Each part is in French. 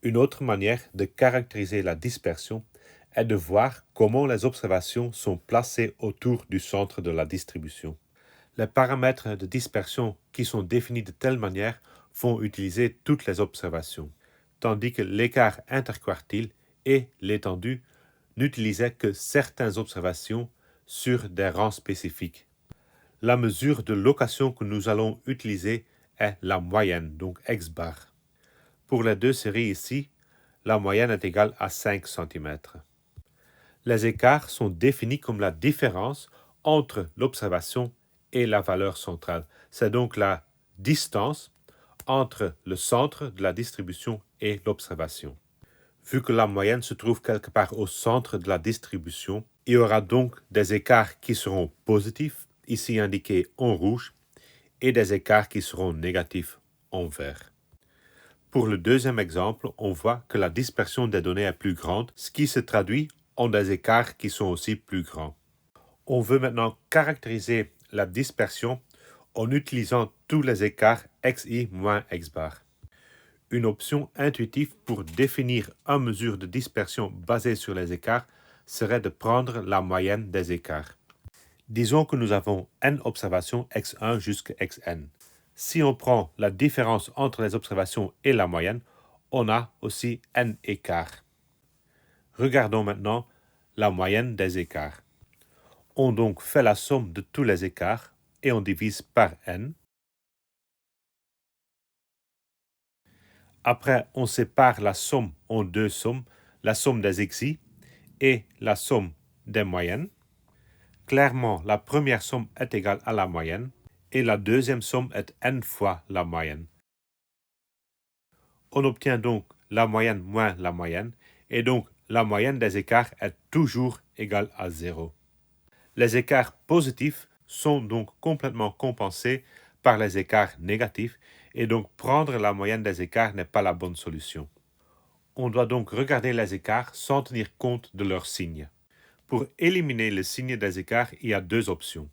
Une autre manière de caractériser la dispersion est de voir comment les observations sont placées autour du centre de la distribution. Les paramètres de dispersion qui sont définis de telle manière vont utiliser toutes les observations, tandis que l'écart interquartile et l'étendue n'utilisaient que certaines observations sur des rangs spécifiques. La mesure de location que nous allons utiliser est la moyenne, donc x bar. Pour les deux séries ici, la moyenne est égale à 5 cm. Les écarts sont définis comme la différence entre l'observation et la valeur centrale. C'est donc la distance entre le centre de la distribution et l'observation. Vu que la moyenne se trouve quelque part au centre de la distribution, il y aura donc des écarts qui seront positifs, ici indiqués en rouge, et des écarts qui seront négatifs en vert. Pour le deuxième exemple, on voit que la dispersion des données est plus grande, ce qui se traduit en des écarts qui sont aussi plus grands. On veut maintenant caractériser la dispersion en utilisant tous les écarts xi moins x bar. Une option intuitive pour définir une mesure de dispersion basée sur les écarts serait de prendre la moyenne des écarts. Disons que nous avons n observations x1 jusqu'à xn. Si on prend la différence entre les observations et la moyenne, on a aussi n écarts. Regardons maintenant la moyenne des écarts. On donc fait la somme de tous les écarts et on divise par n. Après, on sépare la somme en deux sommes, la somme des xi et la somme des moyennes. Clairement, la première somme est égale à la moyenne et la deuxième somme est n fois la moyenne. On obtient donc la moyenne moins la moyenne et donc la moyenne des écarts est toujours égale à 0. Les écarts positifs sont donc complètement compensés par les écarts négatifs et donc prendre la moyenne des écarts n'est pas la bonne solution. On doit donc regarder les écarts sans tenir compte de leur signe. Pour éliminer le signe des écarts, il y a deux options.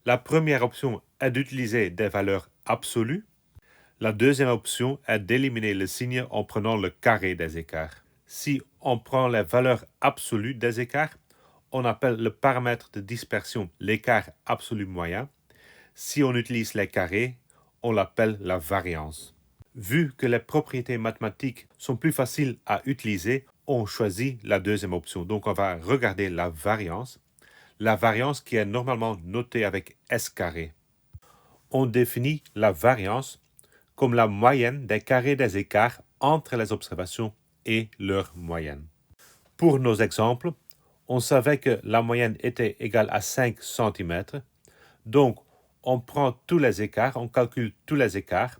La première option est d'utiliser des valeurs absolues. La deuxième option est d'éliminer le signe en prenant le carré des écarts. Si on prend les valeurs absolues des écarts, on appelle le paramètre de dispersion l'écart absolu moyen. Si on utilise les carrés, on l'appelle la variance. Vu que les propriétés mathématiques sont plus faciles à utiliser, on choisit la deuxième option. Donc on va regarder la variance qui est normalement notée avec S carré. On définit la variance comme la moyenne des carrés des écarts entre les observations et leur moyenne. Pour nos exemples, on savait que la moyenne était égale à 5 cm. Donc, on prend tous les écarts, on calcule tous les écarts,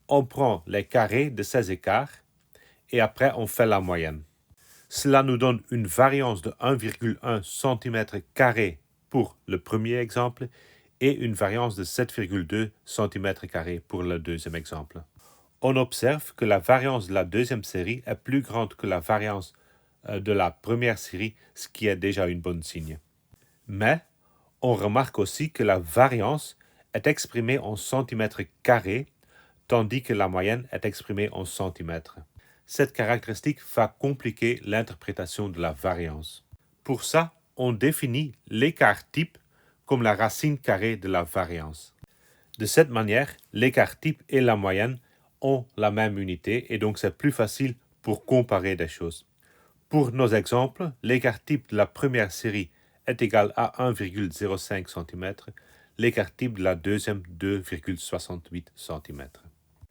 on prend les carrés de ces écarts et après on fait la moyenne. Cela nous donne une variance de 1,1 cm² pour le premier exemple et une variance de 7,2 cm² pour le deuxième exemple. On observe que la variance de la deuxième série est plus grande que la variance de la première série, ce qui est déjà un bon signe. Mais on remarque aussi que la variance est exprimée en centimètres carrés, tandis que la moyenne est exprimée en centimètres. Cette caractéristique va compliquer l'interprétation de la variance. Pour ça, on définit l'écart type comme la racine carrée de la variance. De cette manière, l'écart type et la moyenne ont la même unité et donc c'est plus facile pour comparer des choses. Pour nos exemples, l'écart type de la première série est égal à 1,05 cm, l'écart type de la deuxième 2,68 cm.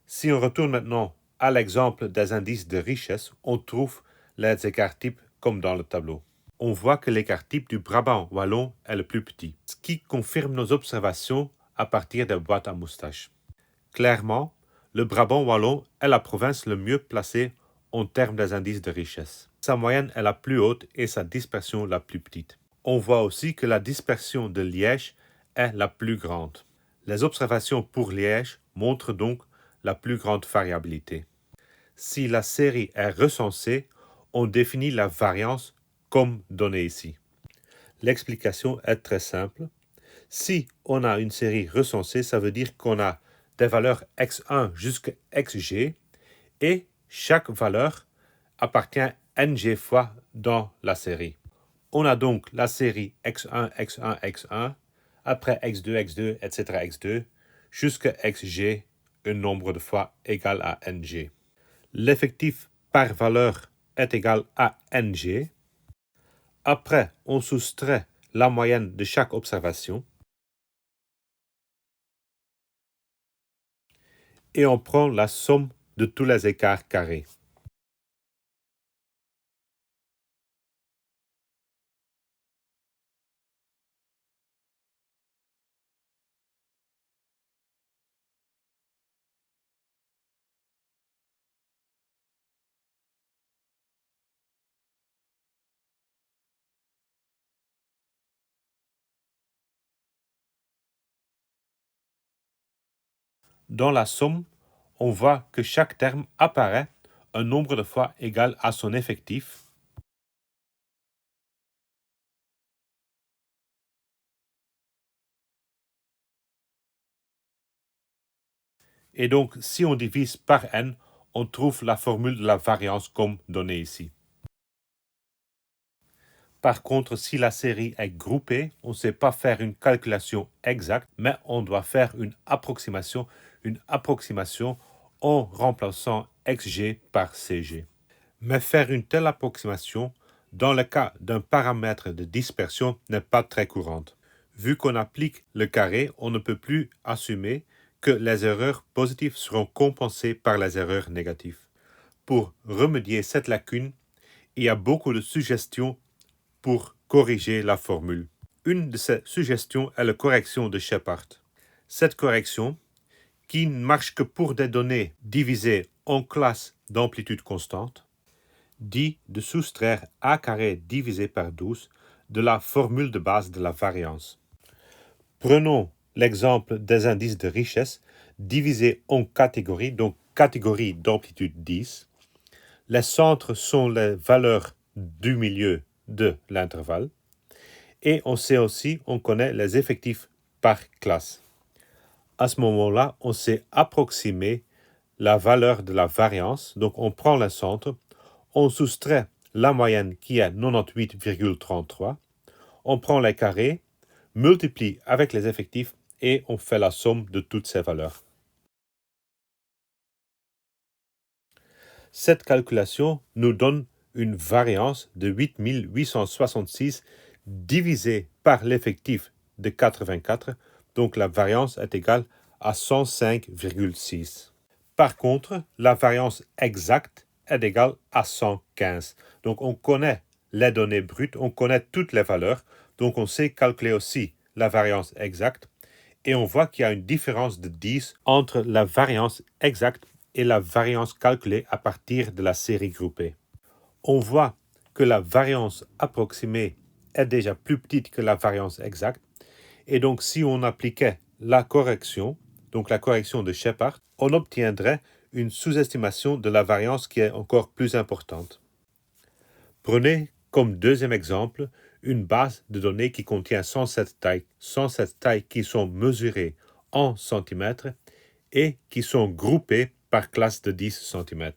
Si on retourne maintenant à l'exemple des indices de richesse, on trouve les écarts types comme dans le tableau. On voit que l'écart type du Brabant wallon est le plus petit, ce qui confirme nos observations à partir des boîtes à moustaches. Clairement, le Brabant wallon est la province le mieux placée en termes des indices de richesse. Sa moyenne est la plus haute et sa dispersion la plus petite. On voit aussi que la dispersion de Liège est la plus grande. Les observations pour Liège montrent donc la plus grande variabilité. Si la série est recensée, on définit la variance comme donné ici. L'explication est très simple. Si on a une série recensée, ça veut dire qu'on a des valeurs x1 jusqu'à xg et chaque valeur appartient ng fois dans la série. On a donc la série x1, x1, x1, après x2, x2, etc. x2, jusqu'à xg, un nombre de fois égal à ng. L'effectif par valeur est égal à ng. Après, on soustrait la moyenne de chaque observation et on prend la somme de tous les écarts carrés. Dans la somme, on voit que chaque terme apparaît un nombre de fois égal à son effectif. Et donc, si on divise par n, on trouve la formule de la variance comme donnée ici. Par contre, si la série est groupée, on ne sait pas faire une calculation exacte, mais on doit faire une approximation en remplaçant xg par cg. Mais faire une telle approximation, dans le cas d'un paramètre de dispersion, n'est pas très courante. Vu qu'on applique le carré, on ne peut plus assumer que les erreurs positives seront compensées par les erreurs négatives. Pour remédier cette lacune, il y a beaucoup de suggestions pour corriger la formule. Une de ces suggestions est la correction de Shepard. Cette correction, qui ne marche que pour des données divisées en classes d'amplitude constante, dit de soustraire a carré divisé par 12 de la formule de base de la variance. Prenons l'exemple des indices de richesse divisés en catégories, donc catégorie d'amplitude 10. Les centres sont les valeurs du milieu de l'intervalle. Et on sait aussi, on connaît les effectifs par classe. À ce moment-là, on sait approximer la valeur de la variance. Donc on prend le centre, on soustrait la moyenne qui est 98,33, on prend les carrés, multiplie avec les effectifs et on fait la somme de toutes ces valeurs. Cette calculation nous donne une variance de 8866 divisé par l'effectif de 84, donc la variance est égale à 105,6. Par contre, la variance exacte est égale à 115. Donc on connaît les données brutes, on connaît toutes les valeurs, donc on sait calculer aussi la variance exacte, et on voit qu'il y a une différence de 10 entre la variance exacte et la variance calculée à partir de la série groupée. On voit que la variance approximée est déjà plus petite que la variance exacte, et donc si on appliquait la correction, donc la correction de Shepard, on obtiendrait une sous-estimation de la variance qui est encore plus importante. Prenez comme deuxième exemple une base de données qui contient 107 tailles qui sont mesurées en centimètres et qui sont groupées par classe de 10 cm.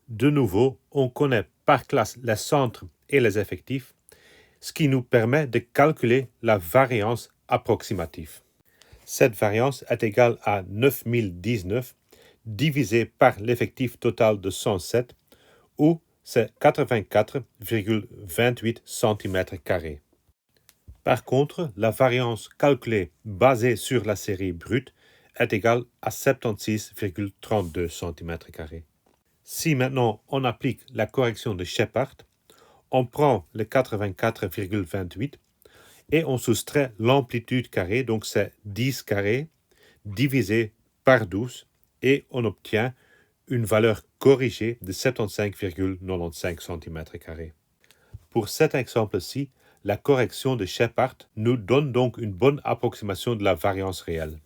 De nouveau, on connaît par classe les centres et les effectifs, ce qui nous permet de calculer la variance approximative. Cette variance est égale à 9019 divisé par l'effectif total de 107, ou c'est 84,28 cm². Par contre, la variance calculée basée sur la série brute est égale à 76,32 cm². Si maintenant on applique la correction de Shepard, on prend le 84,28 et on soustrait l'amplitude carrée, donc c'est 10 carré divisé par 12, et on obtient une valeur corrigée de 75,95 cm². Pour cet exemple-ci, la correction de Shepard nous donne donc une bonne approximation de la variance réelle.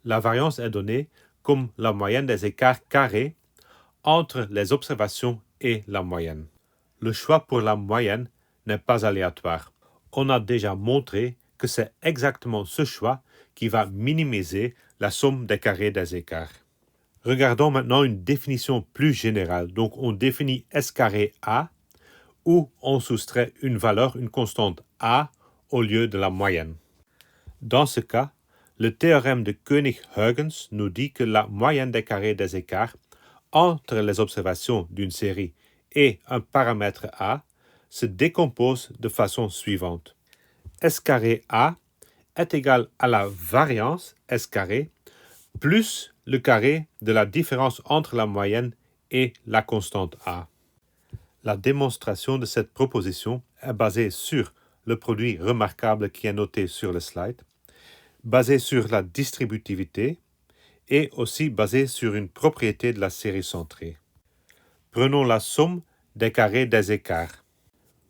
La variance est donnée comme la moyenne des écarts carrés entre les observations et la moyenne. Le choix pour la moyenne n'est pas aléatoire. On a déjà montré que c'est exactement ce choix qui va minimiser la somme des carrés des écarts. Regardons maintenant une définition plus générale. Donc, on définit S carré A, où on soustrait une valeur, une constante A, au lieu de la moyenne. Dans ce cas, le théorème de Koenig-Huygens nous dit que la moyenne des carrés des écarts entre les observations d'une série et un paramètre A se décompose de façon suivante. S carré A est égal à la variance S carré plus le carré de la différence entre la moyenne et la constante A. La démonstration de cette proposition est basée sur le produit remarquable qui est noté sur le slide, basé sur la distributivité et aussi basé sur une propriété de la série centrée. Prenons la somme des carrés des écarts.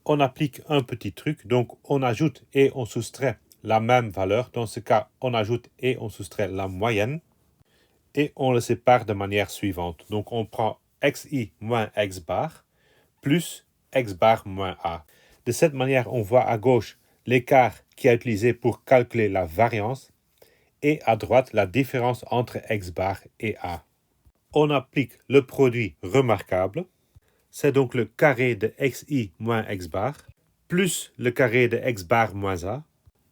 On applique un petit truc, donc on ajoute et on soustrait la même valeur. Dans ce cas, on ajoute et on soustrait la moyenne et on le sépare de manière suivante. Donc on prend xi moins x bar plus x bar moins a. De cette manière, on voit à gauche l'écart qui est utilisé pour calculer la variance et à droite la différence entre x bar et a. On applique le produit remarquable, c'est donc le carré de xi moins x bar, plus le carré de x bar moins a,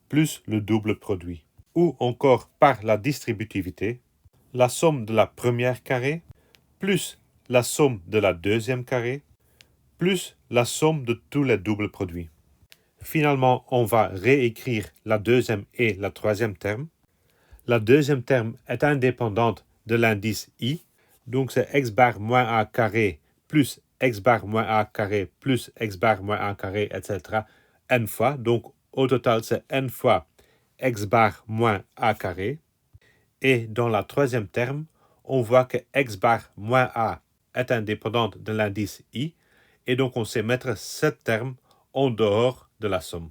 plus le double produit. Ou encore par la distributivité, la somme de la première carré, plus la somme de la deuxième carré, plus la somme de tous les doubles produits. Finalement, on va réécrire la deuxième et la troisième terme. La deuxième terme est indépendante de l'indice i, donc c'est x bar moins a carré plus x bar moins a carré plus x bar moins a carré, etc. n fois. Donc au total, c'est n fois x bar moins a carré. Et dans la troisième terme, on voit que x bar moins a est indépendante de l'indice i, et donc on sait mettre cette terme en dehors de la somme.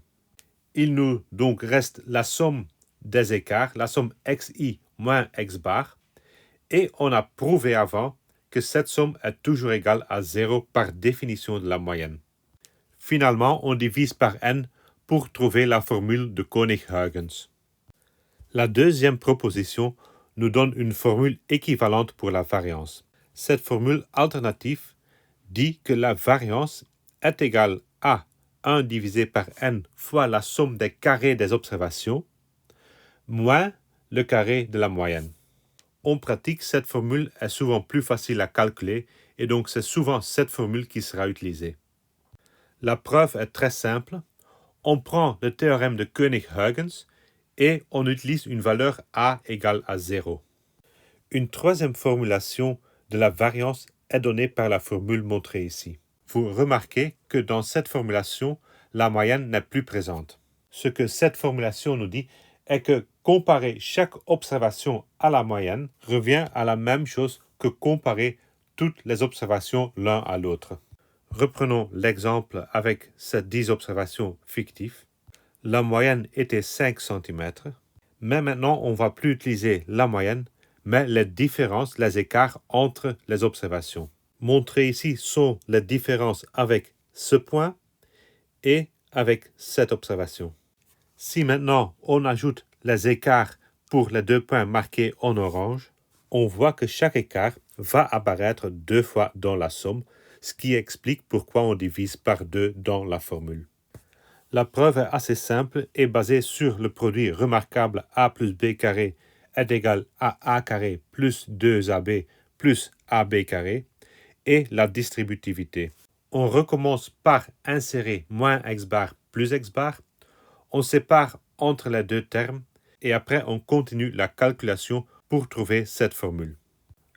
Il nous donc reste la somme des écarts, la somme xi moins x bar, et on a prouvé avant que cette somme est toujours égale à 0 par définition de la moyenne. Finalement, on divise par n pour trouver la formule de Koenig-Huygens. La deuxième proposition nous donne une formule équivalente pour la variance. Cette formule alternative dit que la variance est égale à 1 divisé par n fois la somme des carrés des observations moins le carré de la moyenne. En pratique, cette formule est souvent plus facile à calculer et donc c'est souvent cette formule qui sera utilisée. La preuve est très simple. On prend le théorème de Koenig-Huygens et on utilise une valeur a égale à 0. Une troisième formulation de la variance est donnée par la formule montrée ici. Vous remarquez que dans cette formulation, la moyenne n'est plus présente. Ce que cette formulation nous dit est que comparer chaque observation à la moyenne revient à la même chose que comparer toutes les observations l'un à l'autre. Reprenons l'exemple avec ces 10 observations fictives. La moyenne était 5 cm, mais maintenant on ne va plus utiliser la moyenne, mais les différences, les écarts entre les observations. Montrées ici sont les différences avec ce point et avec cette observation. Si maintenant on ajoute les écarts pour les deux points marqués en orange, on voit que chaque écart va apparaître 2 fois dans la somme, ce qui explique pourquoi on divise par 2 dans la formule. La preuve est assez simple et basée sur le produit remarquable a plus b carré est égal à a carré plus 2ab plus ab carré et la distributivité. On recommence par insérer moins x bar plus x bar, on sépare entre les deux termes et après on continue la calculation pour trouver cette formule.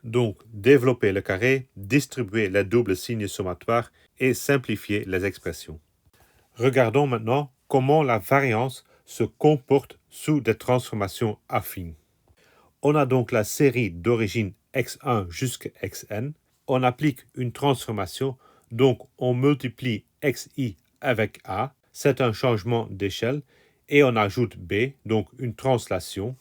Donc, développer le carré, distribuer les doubles signes sommatoires et simplifier les expressions. Regardons maintenant comment la variance se comporte sous des transformations affines. On a donc la série d'origine x1 jusqu'à xn. On applique une transformation, donc on multiplie xi avec a. C'est un changement d'échelle et on ajoute b, donc une translation.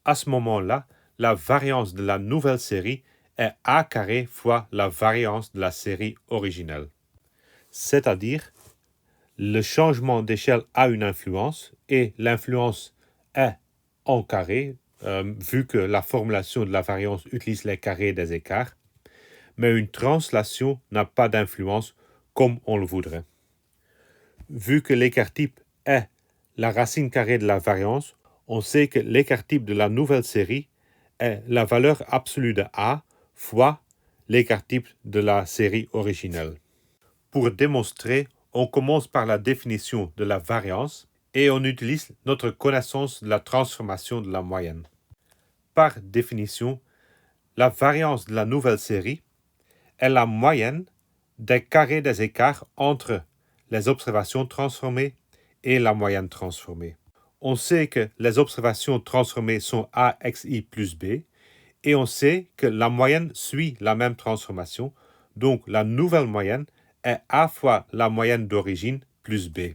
À ce moment-là, la variance de la nouvelle série est a carré fois la variance de la série originelle. C'est-à-dire, le changement d'échelle a une influence et l'influence est en carré, vu que la formulation de la variance utilise les carrés des écarts, mais une translation n'a pas d'influence comme on le voudrait. Vu que l'écart type est la racine carrée de la variance, on sait que l'écart type de la nouvelle série est la valeur absolue de A fois l'écart type de la série originelle. Pour démontrer, on commence par la définition de la variance et on utilise notre connaissance de la transformation de la moyenne. Par définition, la variance de la nouvelle série est la moyenne des carrés des écarts entre les observations transformées et la moyenne transformée. On sait que les observations transformées sont AXI plus B et on sait que la moyenne suit la même transformation, donc la nouvelle moyenne est A fois la moyenne d'origine plus B.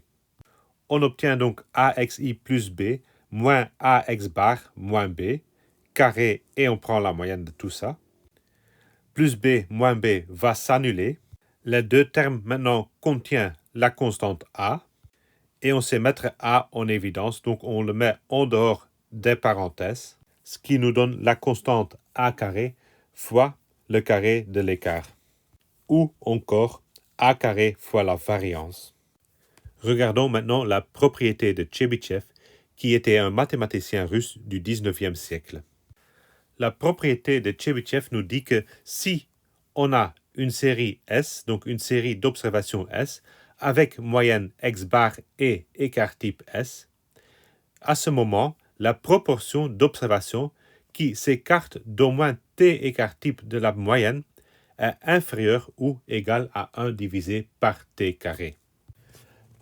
On obtient donc AXI plus B moins AX bar moins B, carré, et on prend la moyenne de tout ça. Plus B moins B va s'annuler. Les deux termes maintenant contiennent la constante A, et on sait mettre A en évidence, donc on le met en dehors des parenthèses, ce qui nous donne la constante A carré fois le carré de l'écart, ou encore A carré fois la variance. Regardons maintenant la propriété de Tchebychev, qui était un mathématicien russe du 19e siècle. La propriété de Tchebychev nous dit que si on a une série S, donc une série d'observations S, avec moyenne X bar et écart type S, à ce moment, la proportion d'observations qui s'écartent d'au moins T écart type de la moyenne est inférieure ou égale à 1 divisé par T carré.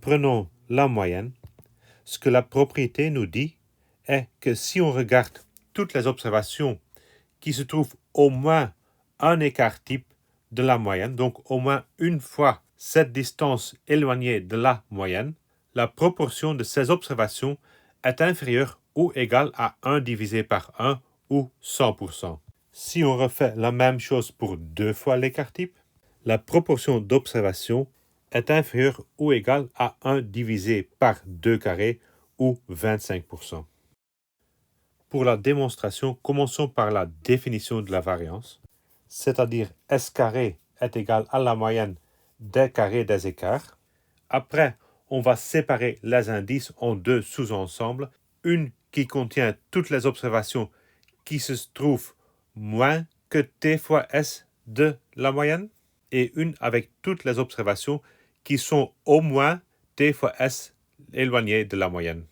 Prenons la moyenne. Ce que la propriété nous dit est que si on regarde toutes les observations qui se trouvent au moins un écart type de la moyenne, donc au moins une fois cette distance éloignée de la moyenne, la proportion de ces observations est inférieure ou égale à 1 divisé par 1 ou 100%. Si on refait la même chose pour 2 fois l'écart type, la proportion d'observations est inférieure ou égale à 1 divisé par 2 carré ou 25%. Pour la démonstration, commençons par la définition de la variance, c'est-à-dire S carré est égal à la moyenne des carrés des écarts. Après, on va séparer les indices en deux sous-ensembles, une qui contient toutes les observations qui se trouvent moins que T fois S de la moyenne, et une avec toutes les observations qui sont au moins T fois S éloignées de la moyenne.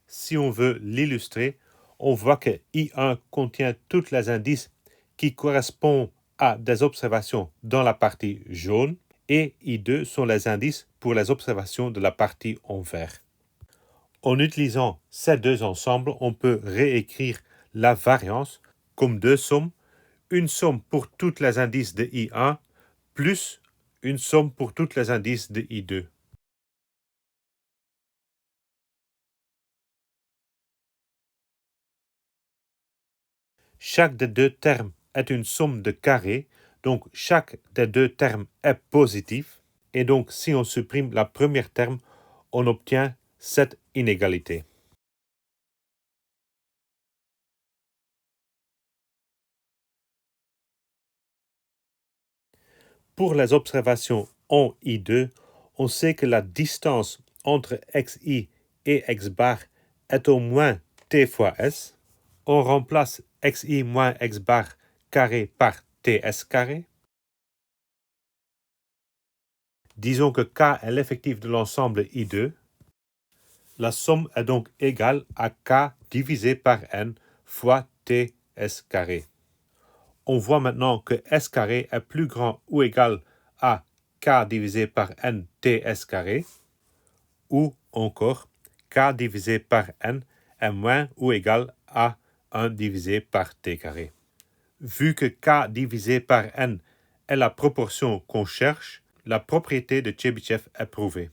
Si on veut l'illustrer, on voit que I1 contient tous les indices qui correspondent à des observations dans la partie jaune et I2 sont les indices pour les observations de la partie en vert. En utilisant ces deux ensembles, on peut réécrire la variance comme deux sommes, une somme pour tous les indices de I1 plus une somme pour tous les indices de I2. Chaque des deux termes est une somme de carrés, donc chaque des deux termes est positif, et donc si on supprime la première terme, on obtient cette inégalité. Pour les observations en I2, on sait que la distance entre xi et x bar est au moins t fois s. On remplace xi moins x bar carré par ts carré. Disons que k est l'effectif de l'ensemble I2. La somme est donc égale à k divisé par n fois ts carré. On voit maintenant que s carré est plus grand ou égal à k divisé par n ts carré, ou encore k divisé par n est moins ou égal à 1 divisé par t carré. Vu que k divisé par n est la proportion qu'on cherche, la propriété de Tchebychev est prouvée.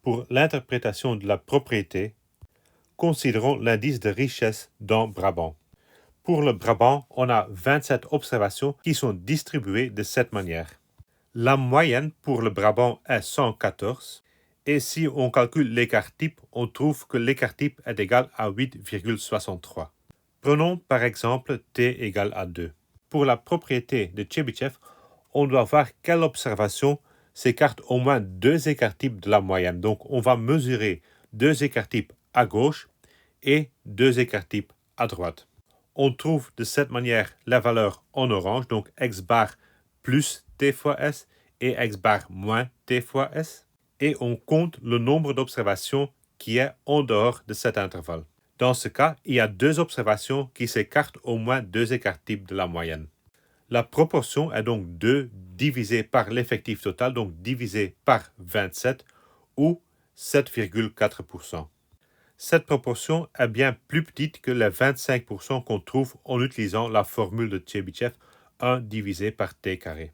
Pour l'interprétation de la propriété, considérons l'indice de richesse dans Brabant. Pour le Brabant, on a 27 observations qui sont distribuées de cette manière. La moyenne pour le Brabant est 114 Et si on calcule l'écart type, on trouve que l'écart type est égal à 8,63. Prenons par exemple t égale à 2. Pour la propriété de Chebyshev, on doit voir quelle observation s'écarte au moins 2 écarts types de la moyenne. Donc on va mesurer 2 écarts types à gauche et 2 écarts types à droite. On trouve de cette manière la valeur en orange, donc x bar plus t fois s et x bar moins t fois s. Et on compte le nombre d'observations qui est en dehors de cet intervalle. Dans ce cas, il y a 2 observations qui s'écartent au moins 2 écarts types de la moyenne. La proportion est donc 2 divisé par l'effectif total, donc divisé par 27 ou 7,4%. Cette proportion est bien plus petite que les 25% qu'on trouve en utilisant la formule de Chebyshev 1 divisé par t carré.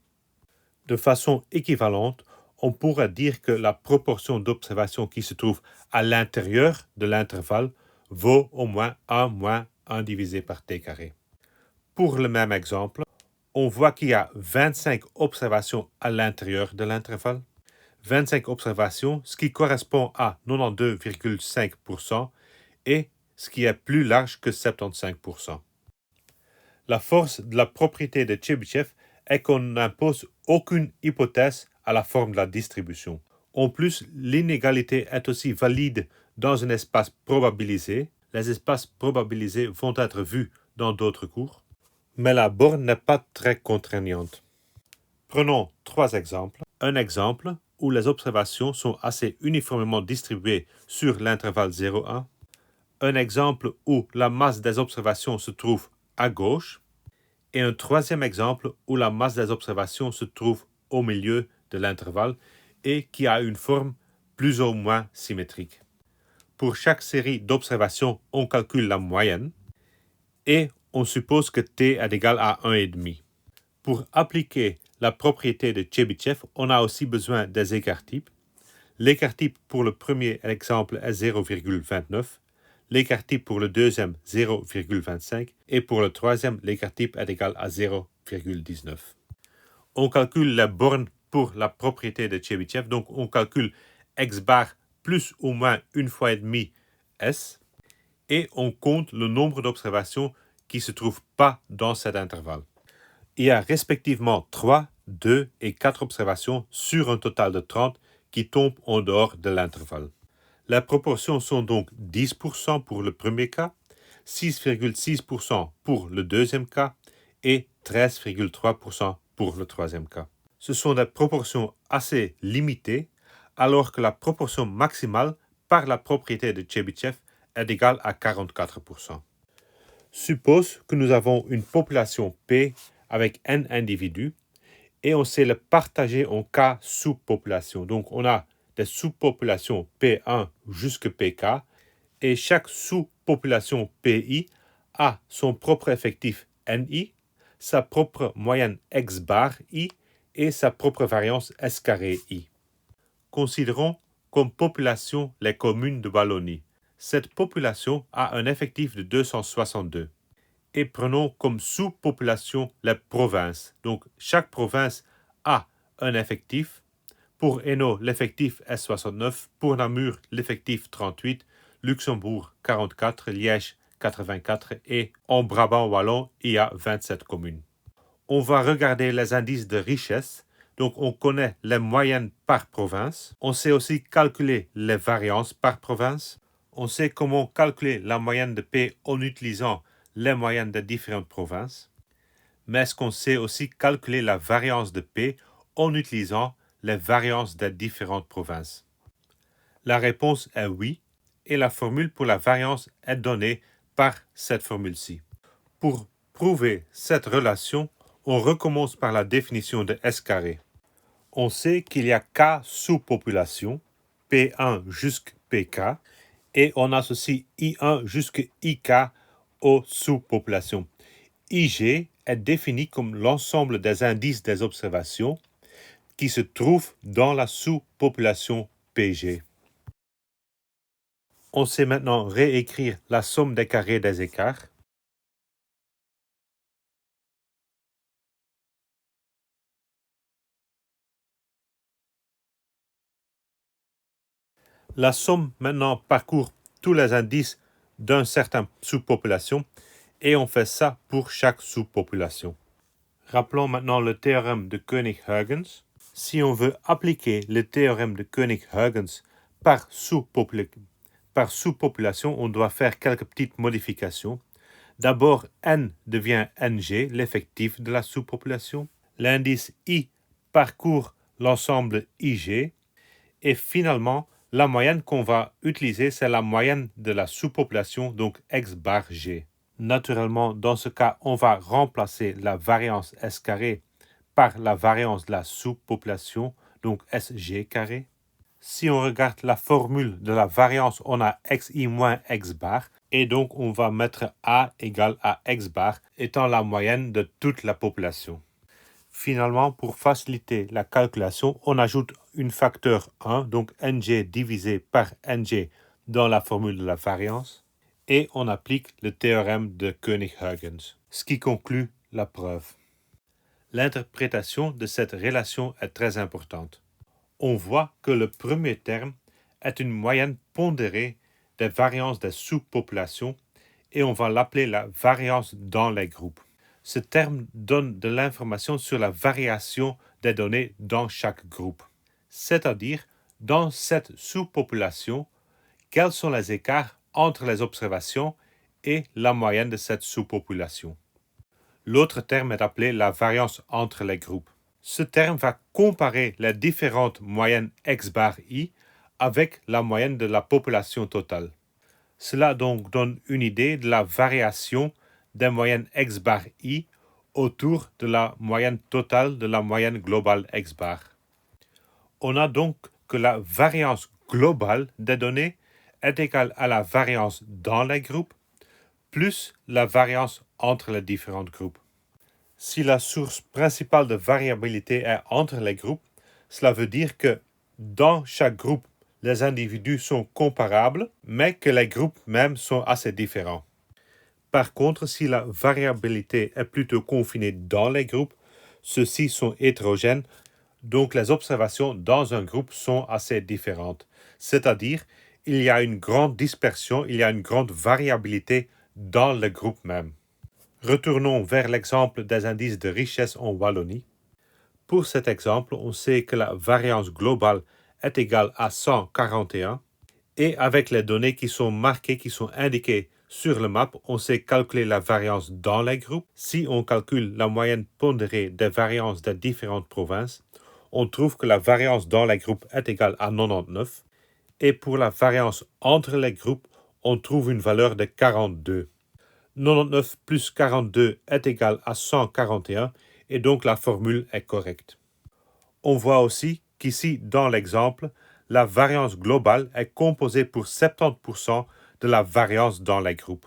De façon équivalente, on pourrait dire que la proportion d'observations qui se trouve à l'intérieur de l'intervalle vaut au moins 1 moins 1 divisé par t carré. Pour le même exemple, on voit qu'il y a 25 observations à l'intérieur de l'intervalle. 25 observations, ce qui correspond à 92,5% et ce qui est plus large que 75%. La force de la propriété de Chebyshev est qu'on n'impose aucune hypothèse à la forme de la distribution. En plus, l'inégalité est aussi valide dans un espace probabilisé. Les espaces probabilisés vont être vus dans d'autres cours. Mais la borne n'est pas très contraignante. Prenons 3 exemples. Un exemple où les observations sont assez uniformément distribuées sur l'intervalle 0,1. Un exemple où la masse des observations se trouve à gauche. Et un troisième exemple où la masse des observations se trouve au milieu de l'intervalle et qui a une forme plus ou moins symétrique. Pour chaque série d'observations, on calcule la moyenne et on suppose que t est égal à 1,5. Pour appliquer la propriété de Chebyshev, on a aussi besoin des écarts types. L'écart type pour le premier exemple est 0,29. L'écart type pour le deuxième, 0,25. Et pour le troisième, l'écart type est égal à 0,19. On calcule la borne pour la propriété de Chebyshev. Donc, on calcule x bar plus ou moins une fois et demi s. Et on compte le nombre d'observations qui ne se trouvent pas dans cet intervalle. Il y a respectivement 3, 2 et 4 observations sur un total de 30 qui tombent en dehors de l'intervalle. Les proportions sont donc 10% pour le premier cas, 6,6% pour le deuxième cas et 13,3% pour le troisième cas. Ce sont des proportions assez limitées, alors que la proportion maximale par la propriété de Chebyshev est égale à 44%. Suppose que nous avons une population P avec n individus et on sait le partager en K sous-populations. Donc on a des sous-populations P1 jusqu'à Pk et chaque sous-population Pi a son propre effectif Ni, sa propre moyenne x bar I et sa propre variance S carré I. Considérons comme population les communes de Wallonie. Cette population a un effectif de 262. Et prenons comme sous-population les provinces. Donc, chaque province a un effectif. Pour Hainaut, l'effectif est 69. Pour Namur, l'effectif 38. Luxembourg, 44. Liège, 84. Et en Brabant wallon, il y a 27 communes. On va regarder les indices de richesse. Donc, on connaît les moyennes par province. On sait aussi calculer les variances par province. On sait comment calculer la moyenne de P en utilisant les moyennes des différentes provinces. Mais est-ce qu'on sait aussi calculer la variance de P en utilisant les variances des différentes provinces? La réponse est oui, et la formule pour la variance est donnée par cette formule-ci. Pour prouver cette relation, on recommence par la définition de S carré. On sait qu'il y a K sous-populations, P1 jusqu'à Pk, et on associe I1 jusqu'à Ik aux sous-populations. Ig est défini comme l'ensemble des indices des observations qui se trouvent dans la sous-population Pg. On sait maintenant réécrire la somme des carrés des écarts. La somme maintenant parcourt tous les indices d'une certaine sous-population et on fait ça pour chaque sous-population. Rappelons maintenant le théorème de Koenig-Huygens. Si on veut appliquer le théorème de Koenig-Huygens par sous-population, on doit faire quelques petites modifications. D'abord, N devient NG, l'effectif de la sous-population. L'indice I parcourt l'ensemble IG. Et finalement, la moyenne qu'on va utiliser, c'est la moyenne de la sous-population, donc X bar G. Naturellement, dans ce cas, on va remplacer la variance S carré par la variance de la sous-population, donc SG carré. Si on regarde la formule de la variance, on a xi moins x bar, et donc on va mettre A égale à x bar, étant la moyenne de toute la population. Finalement, pour faciliter la calculation, on ajoute une facteur 1, donc NG divisé par NG dans la formule de la variance, et on applique le théorème de Koenig-Huygens, ce qui conclut la preuve. L'interprétation de cette relation est très importante. On voit que le premier terme est une moyenne pondérée des variances des sous-populations et on va l'appeler la variance dans les groupes. Ce terme donne de l'information sur la variation des données dans chaque groupe, c'est-à-dire dans cette sous-population, quels sont les écarts entre les observations et la moyenne de cette sous-population. L'autre terme est appelé la variance entre les groupes. Ce terme va comparer les différentes moyennes X bar I avec la moyenne de la population totale. Cela donc donne une idée de la variation des moyennes X bar I autour de la moyenne totale de la moyenne globale X bar. On a donc que la variance globale des données est égale à la variance dans les groupes plus la variance entre les différents groupes. Si la source principale de variabilité est entre les groupes, cela veut dire que dans chaque groupe, les individus sont comparables, mais que les groupes même sont assez différents. Par contre, si la variabilité est plutôt confinée dans les groupes, ceux-ci sont hétérogènes, donc les observations dans un groupe sont assez différentes. C'est-à-dire, il y a une grande dispersion, il y a une grande variabilité dans le groupe même. Retournons vers l'exemple des indices de richesse en Wallonie. Pour cet exemple, on sait que la variance globale est égale à 141 et avec les données qui sont marquées, qui sont indiquées sur le map, on sait calculer la variance dans les groupes. Si on calcule la moyenne pondérée des variances des différentes provinces, on trouve que la variance dans les groupes est égale à 99 et pour la variance entre les groupes, on trouve une valeur de 42. 99 plus 42 est égal à 141 et donc la formule est correcte. On voit aussi qu'ici, dans l'exemple, la variance globale est composée pour 70% de la variance dans les groupes.